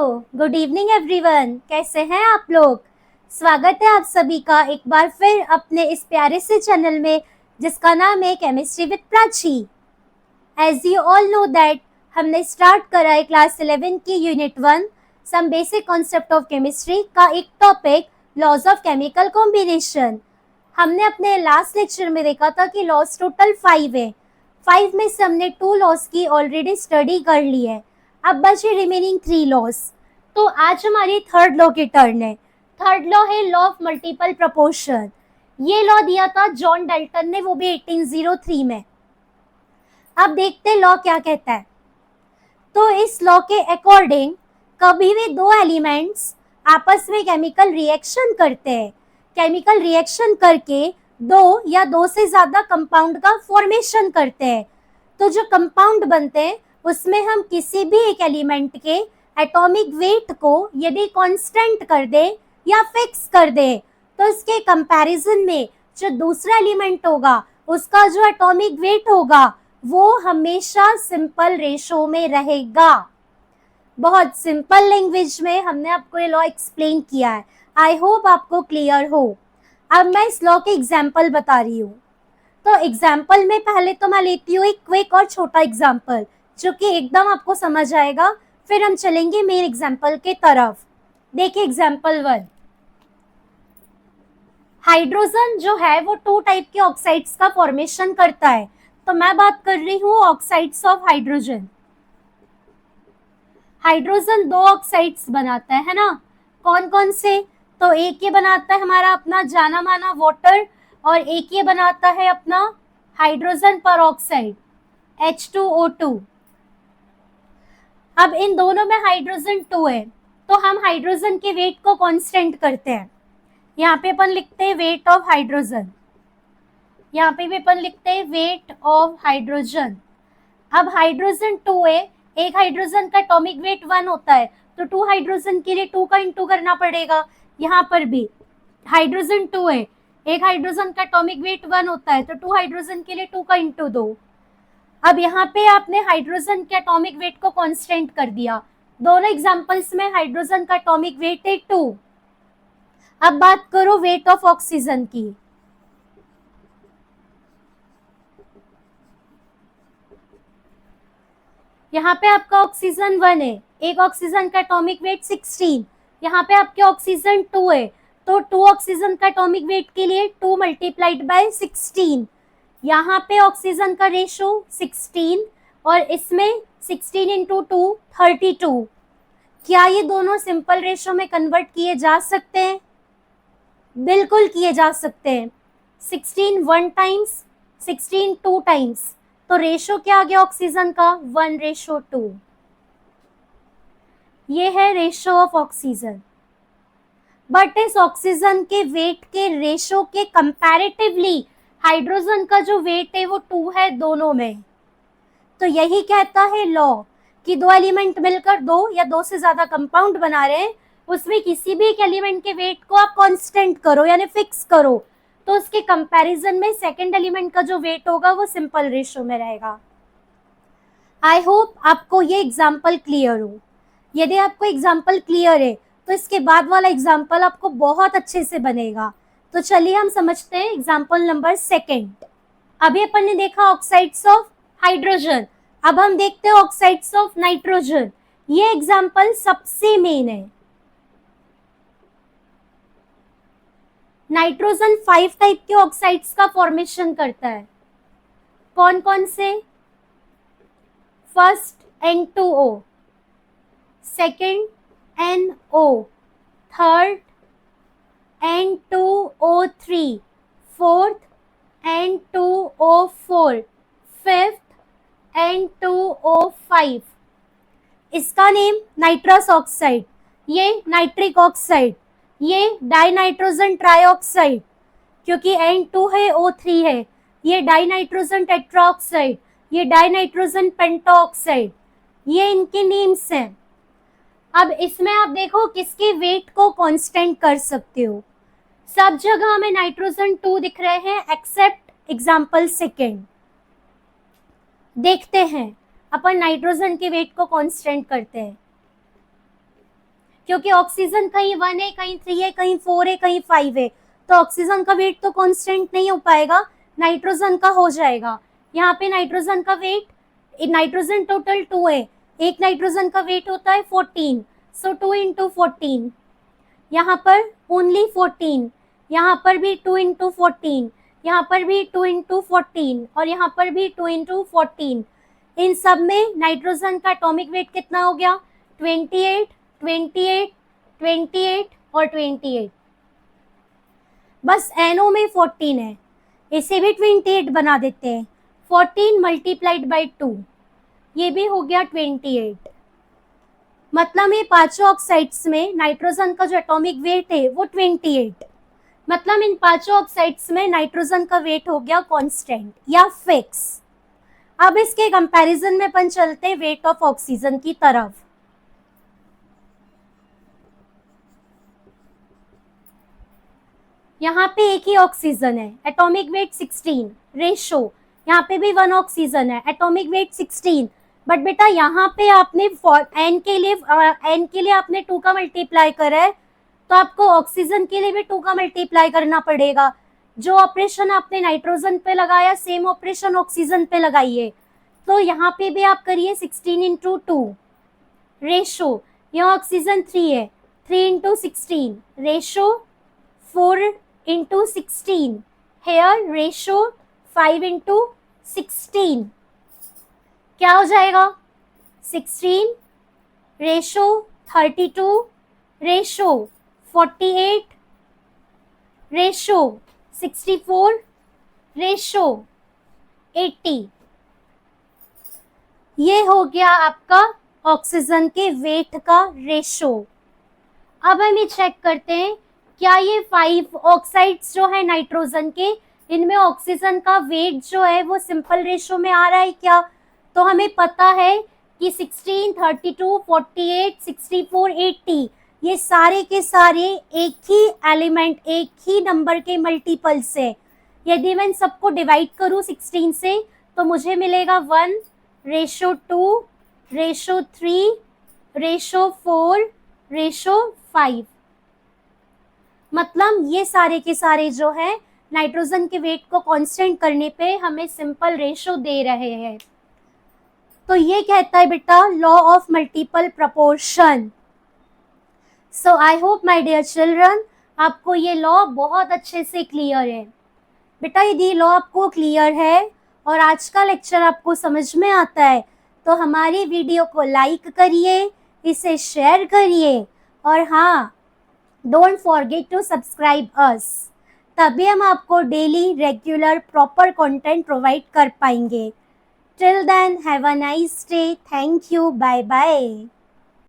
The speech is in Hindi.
Good evening everyone. कैसे हैं आप लोग? स्वागत है आप सभी का एक बार फिर अपने इस प्यारे से चैनल में जिसका नाम है chemistry with Prachi. As you all know that हमने स्टार्ट करा है क्लास 11 की unit 1 some basic concept of chemistry का एक topic laws of chemical combination. हमने अपने लास्ट लेक्चर में देखा था कि लॉज टोटल 5 है। 5 में से हमने 2 लॉज की ऑलरेडी स्टडी कर ली है। अब बचे रिमेनिंग 3 लॉज। तो आज हमारी थर्ड लॉ की टर्न है। थर्ड लॉ है लॉ ऑफ मल्टीपल प्रोपोर्शन। ये लॉ दिया था जॉन डाल्टन ने, वो भी 1803 में। अब देखते हैं लॉ क्या कहता है। तो इस लॉ के अकॉर्डिंग कभी भी दो एलिमेंट्स आपस में केमिकल रिएक्शन करते हैं, केमिकल रिएक्शन करके दो या दो से ज्यादा कंपाउंड का फॉर्मेशन करते हैं, तो जो कंपाउंड बनते हैं उसमें हम किसी भी एक एलिमेंट के एटॉमिक वेट को यदि कांस्टेंट कर दे या फिक्स कर दे तो इसके कंपैरिजन में जो दूसरा एलिमेंट होगा उसका जो एटॉमिक वेट होगा वो हमेशा सिंपल रेशो में रहेगा। बहुत सिंपल लैंग्वेज में हमने आपको ये लॉ एक्सप्लेन किया है। आई होप आपको क्लियर हो। अब मैं इस लॉ के एग्जाम्पल बता रही हूँ। तो एग्जाम्पल में पहले तो मैं लेती हूँ एक क्विक और छोटा एग्जाम्पल जो कि एकदम आपको समझ आएगा, फिर हम चलेंगे मेन एग्जाम्पल के तरफ। देखिए एग्जाम्पल 1। हाइड्रोजन जो है वो 2 टाइप के ऑक्साइड्स का फॉर्मेशन करता है। तो मैं बात कर रही हूँ oxides of hydrogen. Hydrogen 2 oxides बनाता है ना, कौन कौन से? तो एक ये बनाता है हमारा अपना जाना माना वाटर, और एक ये बनाता है अपना हाइड्रोजन पर ऑक्साइड H2O2। अब इन दोनों में हाइड्रोजन 2 है तो हम हाइड्रोजन के वेट को कांस्टेंट करते हैं। यहाँ पे अपन लिखते हैं वेट ऑफ हाइड्रोजन, यहाँ पे भी अपन लिखते हैं वेट ऑफ हाइड्रोजन। अब हाइड्रोजन 2 है, एक हाइड्रोजन का एटॉमिक वेट 1 होता है तो 2 हाइड्रोजन के लिए 2 का इंटू करना पड़ेगा। यहाँ पर भी हाइड्रोजन 2 है, एक हाइड्रोजन का एटॉमिक वेट 1 होता है तो 2 हाइड्रोजन के लिए 2 का इंटू दो। अब यहाँ पे आपने हाइड्रोजन के एटॉमिक वेट को कांस्टेंट कर दिया। दोनों एग्जांपल्स में हाइड्रोजन का एटॉमिक वेट है 2। अब बात करो वेट ऑफ ऑक्सीजन की। यहाँ पे आपका ऑक्सीजन 1 है, एक ऑक्सीजन का एटॉमिक वेट 16। यहाँ पे आपके ऑक्सीजन 2 है तो 2 ऑक्सीजन का एटॉमिक वेट के लिए 2 मल्टीप्लाइड बाय 16। यहाँ पे ऑक्सीजन का रेशो 16 और इसमें 16 इंटू 2 32। क्या ये दोनों सिंपल रेशो में कन्वर्ट किए जा सकते हैं? बिल्कुल किए जा सकते हैं। 16 1 टाइम्स, 16 2 टाइम्स, तो रेशो क्या आ गया ऑक्सीजन का? 1:2। ये है रेशो ऑफ ऑक्सीजन। बट इस ऑक्सीजन के वेट के रेशो के कंपैरेटिवली हाइड्रोजन का जो वेट है वो 2 है दोनों में। तो यही कहता है लॉ कि दो एलिमेंट मिलकर दो या दो से ज्यादा कंपाउंड बना रहे हैं, उसमें किसी भी एक एलिमेंट के वेट को आप कांस्टेंट करो यानी फिक्स करो तो उसके कंपैरिजन में सेकंड एलिमेंट का जो वेट होगा वो सिंपल रेशो में रहेगा। आई होप आपको ये एग्जाम्पल क्लियर हो। यदि आपको एग्जाम्पल क्लियर है तो इसके बाद वाला एग्जाम्पल आपको बहुत अच्छे से बनेगा। तो चलिए हम समझते हैं एग्जाम्पल नंबर 2। अभी अपन ने देखा ऑक्साइड्स ऑफ हाइड्रोजन, अब हम देखते हैं ऑक्साइड्स ऑफ नाइट्रोजन। ये एग्जाम्पल सबसे मेन है। नाइट्रोजन 5 टाइप के ऑक्साइड्स का फॉर्मेशन करता है। कौन कौन से? First N2O, second NO, third N2O3, fourth N2O4, fifth N2O5। इसका नेम नाइट्रस ऑक्साइड, ये नाइट्रिक ऑक्साइड, ये डाइनाइट्रोजन ट्राइऑक्साइड, क्योंकि N2 है O3 है, ये डाइनाइट्रोजन टेट्राऑक्साइड, ये डाइनाइट्रोजन पेंटाऑक्साइड, ये इनके नेम्स हैं। अब इसमें आप देखो किसके वेट को कांस्टेंट कर सकते हो। सब जगह हमें नाइट्रोजन 2 दिख रहे हैं एक्सेप्ट एग्जाम्पल 2। देखते हैं अपन नाइट्रोजन के वेट को कांस्टेंट करते हैं। क्योंकि ऑक्सीजन कहीं 1 है, कहीं 3 है, कहीं 4 है, कहीं 5 है, तो ऑक्सीजन का वेट तो कांस्टेंट नहीं हो पाएगा, नाइट्रोजन का हो जाएगा। यहाँ पे नाइट्रोजन का वेट, नाइट्रोजन टोटल 2 है, एक नाइट्रोजन का वेट होता है 14, सो 2 इंटू 14, यहाँ पर ओनली 14, यहाँ पर भी 2 इंटू 14, यहाँ पर भी 2 इंटू 14 और यहाँ पर भी 2 इंटू 14। इन सब में नाइट्रोजन का एटॉमिक वेट कितना हो गया? 28, 28, 28 और 28। बस NO में 14 है, इसे भी 28 बना देते हैं। 14 मल्टीप्लाइड बाई 2, ये भी हो गया 28। मतलब ये पांचों ऑक्साइड्स में नाइट्रोजन का जो एटॉमिक वेट है वो 28। मतलब इन पांचों ऑक्साइड्स में नाइट्रोजन का वेट हो गया कांस्टेंट या फिक्स। अब इसके कंपैरिजन में अपन चलते हैं वेट ऑफ ऑक्सीजन की तरफ। यहाँ पे एक ही ऑक्सीजन है, एटॉमिक वेट 16, रेशो यहाँ पे भी 1 ऑक्सीजन है, एटॉमिक वेट 16। बट बेटा यहाँ पे आपने n के लिए आपने 2 का मल्टीप्लाई करा है, तो आपको ऑक्सीजन के लिए भी 2 का मल्टीप्लाई करना पड़ेगा। जो ऑपरेशन आपने नाइट्रोजन पे लगाया सेम ऑपरेशन ऑक्सीजन पे लगाइए। तो यहाँ पे भी आप करिए 16 इंटू 2 रेशो, यहाँ ऑक्सीजन 3 है, 3 into 16 ratio 4 into 16, here ratio 5 into 16, क्या हो जाएगा? 16 रेशो 32 रेशो 48 रेशो 64 रेशो 80। ये हो गया आपका ऑक्सीजन के वेट का रेशो। अब हम ये चेक करते हैं क्या ये 5 ऑक्साइड्स जो है नाइट्रोजन के, इनमें ऑक्सीजन का वेट जो है वो सिंपल रेशो में आ रहा है क्या? तो हमें पता है कि 16, 32, 48, 64, 80 ये सारे के सारे एक ही एलिमेंट, एक ही नंबर के मल्टीपल्स है। यदि मैं इन सबको डिवाइड करूं 16 से तो मुझे मिलेगा 1 रेशो 2 रेशो 3 रेशो 4 रेशो 5। मतलब ये सारे के सारे जो है नाइट्रोजन के वेट को कांस्टेंट करने पे हमें सिंपल रेशो दे रहे हैं। तो ये कहता है बेटा law of multiple proportion. So I hope my dear children आपको ये लॉ बहुत अच्छे से क्लियर है। बेटा यदि लॉ आपको क्लियर है और आज का लेक्चर आपको समझ में आता है तो हमारी वीडियो को लाइक करिए, इसे शेयर करिए और हाँ, don't forget to subscribe us, तभी हम आपको daily regular proper content provide कर पाएंगे। Till then have a nice day, thank you, bye bye.